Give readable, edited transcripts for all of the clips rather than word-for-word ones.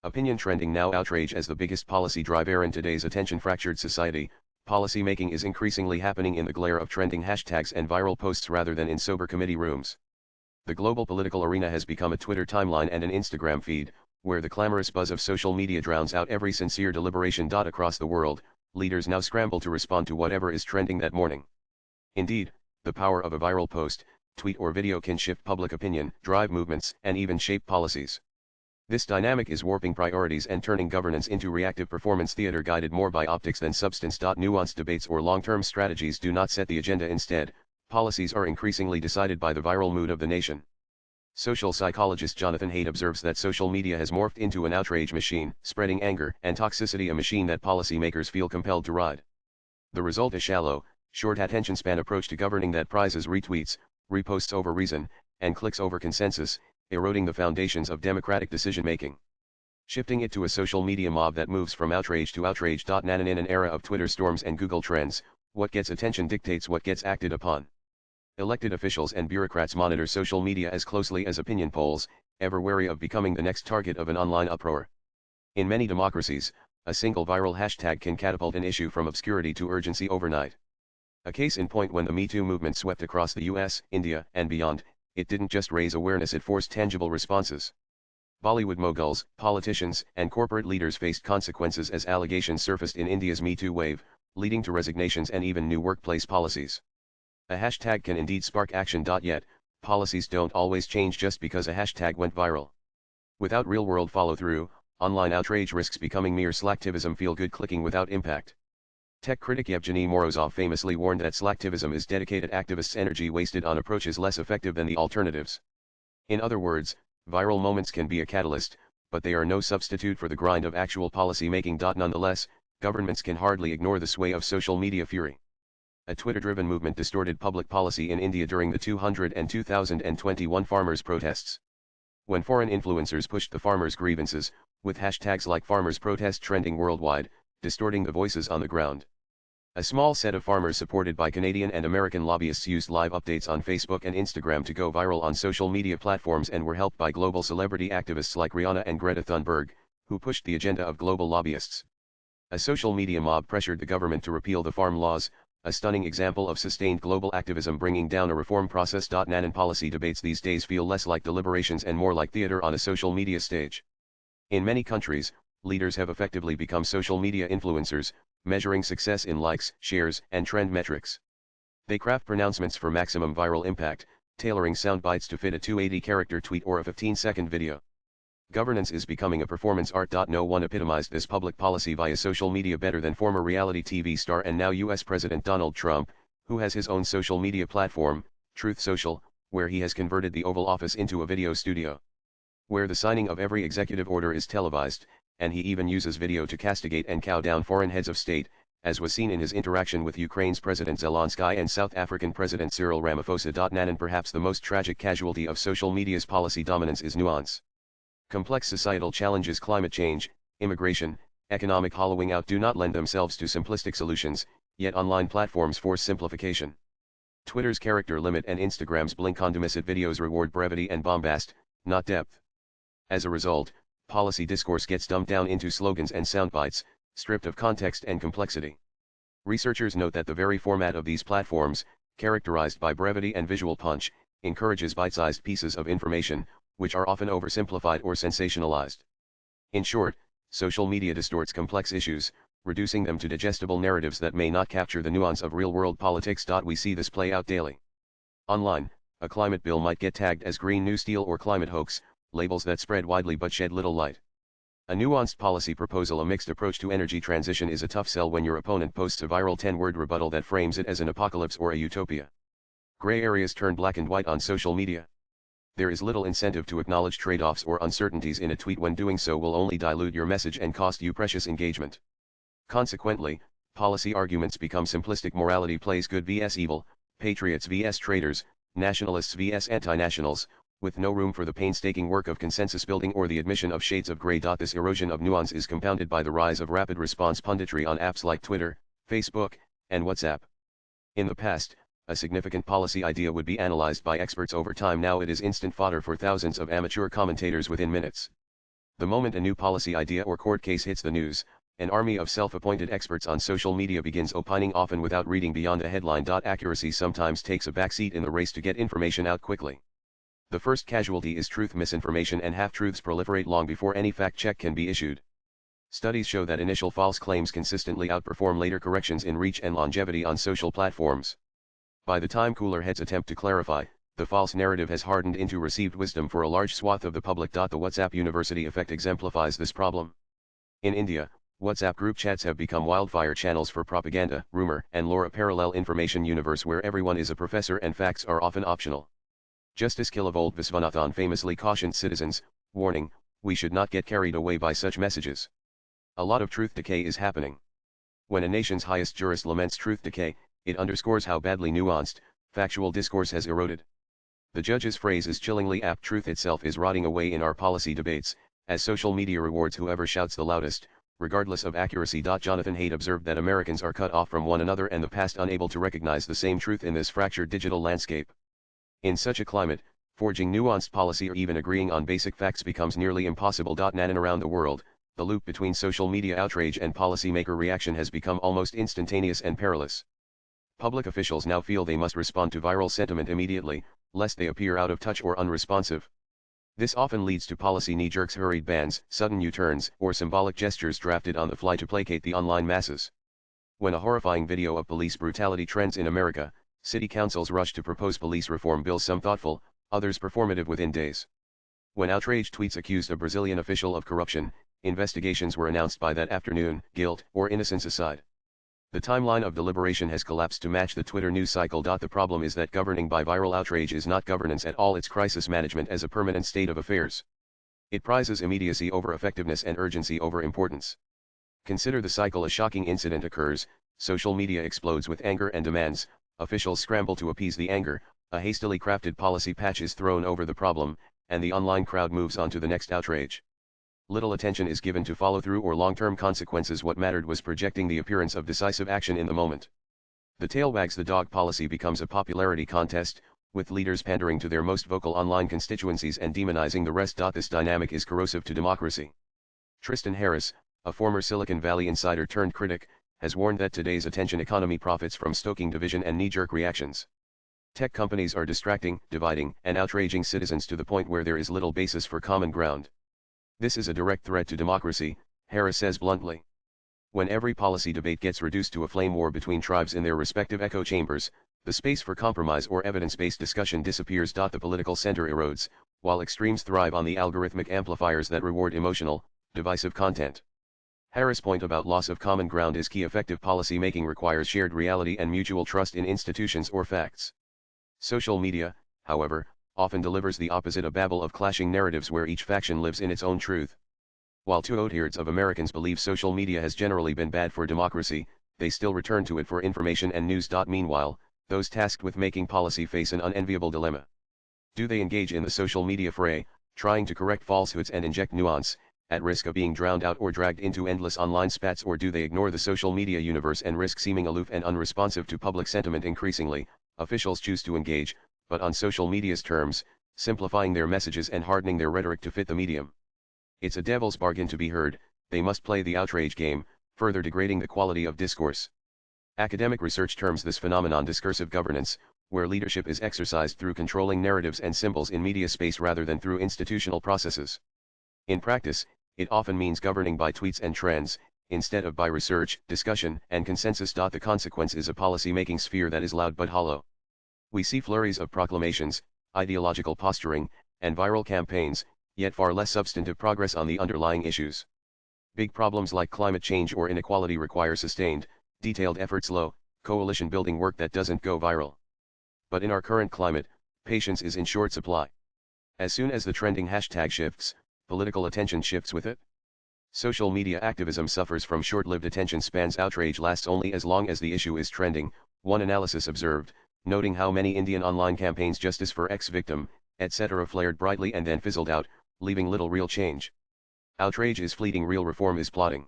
Opinion trending now. Outrage as the biggest policy driver in today's attention-fractured society. Policy making is increasingly happening in the glare of trending hashtags and viral posts rather than in sober committee rooms. The global political arena has become a Twitter timeline and an Instagram feed, where the clamorous buzz of social media drowns out every sincere deliberation. Across the world, leaders now scramble to respond to whatever is trending that morning. Indeed, the power of a viral post, tweet or video can shift public opinion, drive movements, and even shape policies. This dynamic is warping priorities and turning governance into reactive performance theater guided more by optics than substance. Nuanced debates or long-term strategies do not set the agenda. Instead, policies are increasingly decided by the viral mood of the nation. Social psychologist Jonathan Haidt observes that social media has morphed into an outrage machine, spreading anger and toxicity, a machine that policymakers feel compelled to ride. The result is shallow, short attention span approach to governing that prizes retweets, reposts over reason, and clicks over consensus, eroding the foundations of democratic decision-making. Shifting it to a social media mob that moves from outrage to outrage. In an era of Twitter storms and Google trends, what gets attention dictates what gets acted upon. Elected officials and bureaucrats monitor social media as closely as opinion polls, ever wary of becoming the next target of an online uproar. In many democracies, a single viral hashtag can catapult an issue from obscurity to urgency overnight. A case in point: when the Me Too movement swept across the US, India, and beyond, it didn't just raise awareness, it forced tangible responses. Bollywood moguls, politicians, and corporate leaders faced consequences as allegations surfaced in India's Me Too wave, leading to resignations and even new workplace policies. A hashtag can indeed spark action. Yet, policies don't always change just because a hashtag went viral. Without real-world follow-through, online outrage risks becoming mere slacktivism, feel-good clicking without impact. Tech critic Yevgeny Morozov famously warned that slacktivism is dedicated activists' energy wasted on approaches less effective than the alternatives. In other words, viral moments can be a catalyst, but they are no substitute for the grind of actual policy making. Nonetheless, governments can hardly ignore the sway of social media fury. A Twitter-driven movement distorted public policy in India during the 2021 farmers' protests. When foreign influencers pushed the farmers' grievances, with hashtags like farmers' protest trending worldwide, distorting the voices on the ground. A small set of farmers supported by Canadian and American lobbyists used live updates on Facebook and Instagram to go viral on social media platforms and were helped by global celebrity activists like Rihanna and Greta Thunberg, who pushed the agenda of global lobbyists. A social media mob pressured the government to repeal the farm laws, a stunning example of sustained global activism bringing down a reform process. And policy debates these days feel less like deliberations and more like theater on a social media stage. In many countries, leaders have effectively become social media influencers, measuring success in likes, shares, and trend metrics. They craft pronouncements for maximum viral impact, tailoring sound bites to fit a 280-character tweet or a 15-second video. Governance is becoming a performance art. No one epitomized this public policy via social media better than former reality TV star and now US President Donald Trump, who has his own social media platform, Truth Social, where he has converted the Oval Office into a video studio. Where the signing of every executive order is televised, and he even uses video to castigate and cow down foreign heads of state, as was seen in his interaction with Ukraine's President Zelensky and South African President Cyril Ramaphosa. And perhaps the most tragic casualty of social media's policy dominance is nuance. Complex societal challenges, climate change, immigration, economic hollowing out do not lend themselves to simplistic solutions, yet online platforms force simplification. Twitter's character limit and Instagram's blink-on-demissed videos reward brevity and bombast, not depth. As a result, policy discourse gets dumbed down into slogans and soundbites, stripped of context and complexity. Researchers note that the very format of these platforms, characterized by brevity and visual punch, encourages bite-sized pieces of information, which are often oversimplified or sensationalized. In short, social media distorts complex issues, reducing them to digestible narratives that may not capture the nuance of real-world politics. We see this play out daily. Online, a climate bill might get tagged as Green New Deal or climate hoax, labels that spread widely but shed little light. A nuanced policy proposal, a mixed approach to energy transition, is a tough sell when your opponent posts a viral 10-word rebuttal that frames it as an apocalypse or a utopia. Gray areas turn black and white on social media. There is little incentive to acknowledge trade-offs or uncertainties in a tweet when doing so will only dilute your message and cost you precious engagement. Consequently, policy arguments become simplistic: morality plays good vs evil, patriots vs traitors, nationalists vs anti-nationals, with no room for the painstaking work of consensus building or the admission of shades of gray. This erosion of nuance is compounded by the rise of rapid response punditry on apps like Twitter, Facebook, and WhatsApp. In the past, a significant policy idea would be analyzed by experts over time. Now it is instant fodder for thousands of amateur commentators within minutes. The moment a new policy idea or court case hits the news, an army of self-appointed experts on social media begins opining, often without reading beyond a headline. Accuracy sometimes takes a backseat in the race to get information out quickly. The first casualty is truth. Misinformation and half-truths proliferate long before any fact check can be issued. Studies show that initial false claims consistently outperform later corrections in reach and longevity on social platforms. By the time cooler heads attempt to clarify, the false narrative has hardened into received wisdom for a large swath of the public. The WhatsApp University effect exemplifies this problem. In India, WhatsApp group chats have become wildfire channels for propaganda, rumor, and lore, a parallel information universe where everyone is a professor and facts are often optional. Justice Kilavolde Viswanathan famously cautioned citizens, warning, "We should not get carried away by such messages." A lot of truth decay is happening. When a nation's highest jurist laments truth decay, it underscores how badly nuanced, factual discourse has eroded. The judge's phrase is chillingly apt. Truth itself is rotting away in our policy debates, as social media rewards whoever shouts the loudest, regardless of accuracy. Jonathan Haidt observed that Americans are cut off from one another and the past, unable to recognize the same truth in this fractured digital landscape. In such a climate, forging nuanced policy or even agreeing on basic facts becomes nearly impossible. Nan around the world, the loop between social media outrage and policymaker reaction has become almost instantaneous and perilous. Public officials now feel they must respond to viral sentiment immediately, lest they appear out of touch or unresponsive. This often leads to policy knee-jerks, hurried bans, sudden U-turns, or symbolic gestures drafted on the fly to placate the online masses. When a horrifying video of police brutality trends in America, city councils rush to propose police reform bills, some thoughtful, others performative, within days. When Outrage tweets accused a Brazilian official of corruption, investigations were announced by that afternoon, guilt or innocence aside. The timeline of deliberation has collapsed to match the Twitter news cycle. The problem is that governing by viral outrage is not governance at all, it's crisis management as a permanent state of affairs. It prizes immediacy over effectiveness and urgency over importance. Consider the cycle: a shocking incident occurs, social media explodes with anger and demands, officials scramble to appease the anger, a hastily crafted policy patch is thrown over the problem, and the online crowd moves on to the next outrage. Little attention is given to follow-through or long-term consequences. What mattered was projecting the appearance of decisive action in the moment. The tail wags the dog policy becomes a popularity contest, with leaders pandering to their most vocal online constituencies and demonizing the rest. This dynamic is corrosive to democracy. Tristan Harris, a former Silicon Valley insider turned critic, has warned that today's attention economy profits from stoking division and knee-jerk reactions. Tech companies are distracting, dividing, and outraging citizens to the point where there is little basis for common ground. This is a direct threat to democracy, Harris says bluntly. When every policy debate gets reduced to a flame war between tribes in their respective echo chambers, the space for compromise or evidence-based discussion disappears. The political center erodes, while extremes thrive on the algorithmic amplifiers that reward emotional, divisive content. Harris' point about loss of common ground is key. Effective policy making requires shared reality and mutual trust in institutions or facts. Social media, however, often delivers the opposite: a babel of clashing narratives where each faction lives in its own truth. While 2/3 of Americans believe social media has generally been bad for democracy, they still return to it for information and news. Meanwhile, those tasked with making policy face an unenviable dilemma. Do they engage in the social media fray, trying to correct falsehoods and inject nuance, at risk of being drowned out or dragged into endless online spats, or do they ignore the social media universe and risk seeming aloof and unresponsive to public sentiment? Increasingly, officials choose to engage, but on social media's terms, simplifying their messages and hardening their rhetoric to fit the medium. It's a devil's bargain. To be heard, they must play the outrage game, further degrading the quality of discourse. Academic research terms this phenomenon discursive governance, where leadership is exercised through controlling narratives and symbols in media space rather than through institutional processes. In practice, it often means governing by tweets and trends, instead of by research, discussion, and consensus. The consequence is a policy-making sphere that is loud but hollow. We see flurries of proclamations, ideological posturing, and viral campaigns, yet far less substantive progress on the underlying issues. Big problems like climate change or inequality require sustained, detailed effort, slow, coalition-building work that doesn't go viral. But in our current climate, patience is in short supply. As soon as the trending hashtag shifts, political attention shifts with it. Social media activism suffers from short-lived attention spans. Outrage lasts only as long as the issue is trending, one analysis observed, noting how many Indian online campaigns, justice for ex-victim, etc., flared brightly and then fizzled out, leaving little real change. Outrage is fleeting, real reform is plodding.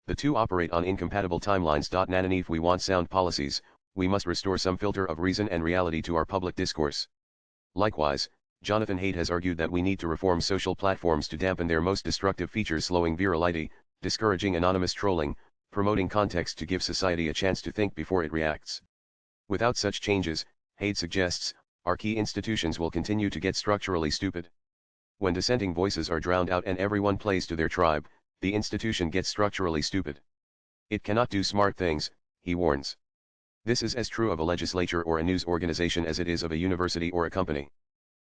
The two operate on incompatible timelines. And if we want sound policies, we must restore some filter of reason and reality to our public discourse. Likewise, Jonathan Haidt has argued that we need to reform social platforms to dampen their most destructive features, slowing virality, discouraging anonymous trolling, promoting context to give society a chance to think before it reacts. Without such changes, Haidt suggests, our key institutions will continue to get structurally stupid. When dissenting voices are drowned out and everyone plays to their tribe, the institution gets structurally stupid. It cannot do smart things, he warns. This is as true of a legislature or a news organization as it is of a university or a company.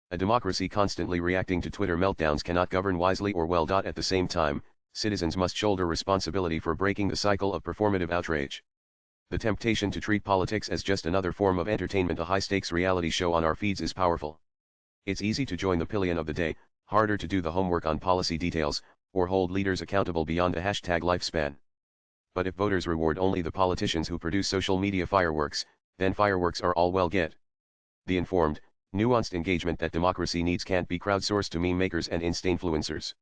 A democracy constantly reacting to Twitter meltdowns cannot govern wisely or well. At the same time, citizens must shoulder responsibility for breaking the cycle of performative outrage. The temptation to treat politics as just another form of entertainment, a high-stakes reality show on our feeds, is powerful. It's easy to join the pillion of the day, harder to do the homework on policy details, or hold leaders accountable beyond the hashtag lifespan. But if voters reward only the politicians who produce social media fireworks, then fireworks are all well get. The informed, nuanced engagement that democracy needs can't be crowdsourced to meme makers and insta-influencers.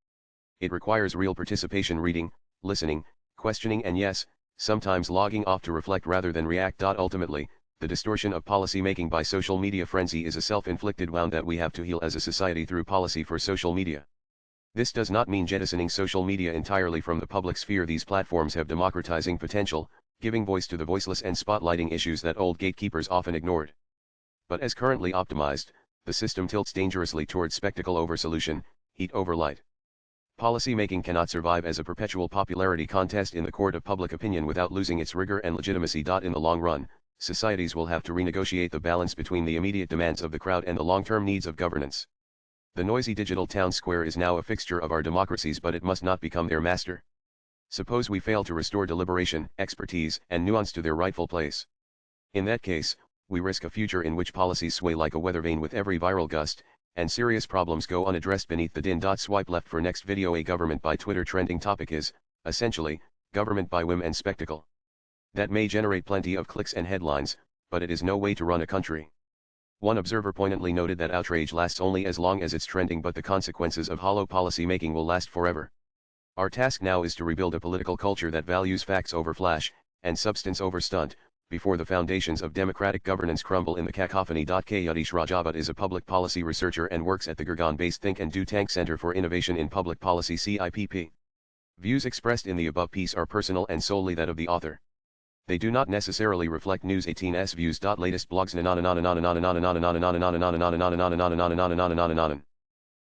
It requires real participation, reading, listening, questioning, and yes, sometimes logging off to reflect rather than react. Ultimately, the distortion of policy making by social media frenzy is a self-inflicted wound that we have to heal as a society through policy for social media. This does not mean jettisoning social media entirely from the public sphere. These platforms have democratizing potential, giving voice to the voiceless and spotlighting issues that old gatekeepers often ignored. But as currently optimized, the system tilts dangerously towards spectacle over solution, heat over light. Policy making cannot survive as a perpetual popularity contest in the court of public opinion without losing its rigor and legitimacy. In the long run, societies will have to renegotiate the balance between the immediate demands of the crowd and the long-term needs of governance. The noisy digital town square is now a fixture of our democracies, but it must not become their master. Suppose we fail to restore deliberation, expertise, and nuance to their rightful place. In that case, we risk a future in which policies sway like a weather vane with every viral gust, and serious problems go unaddressed beneath the din. Swipe left for next video. A government by Twitter trending topic is, essentially, government by whim and spectacle. That may generate plenty of clicks and headlines, but it is no way to run a country. One observer poignantly noted that outrage lasts only as long as it's trending, but the consequences of hollow policy making will last forever. Our task now is to rebuild a political culture that values facts over flash, and substance over stunt, before the foundations of democratic governance crumble in the cacophony. Kayutish Rajavat is a public policy researcher and works at the Gurgaon-based Think and Do Tank Center for Innovation in Public Policy CIPP. Views expressed in the above piece are personal and solely that of the author. They do not necessarily reflect News 18's views. Latest blogs.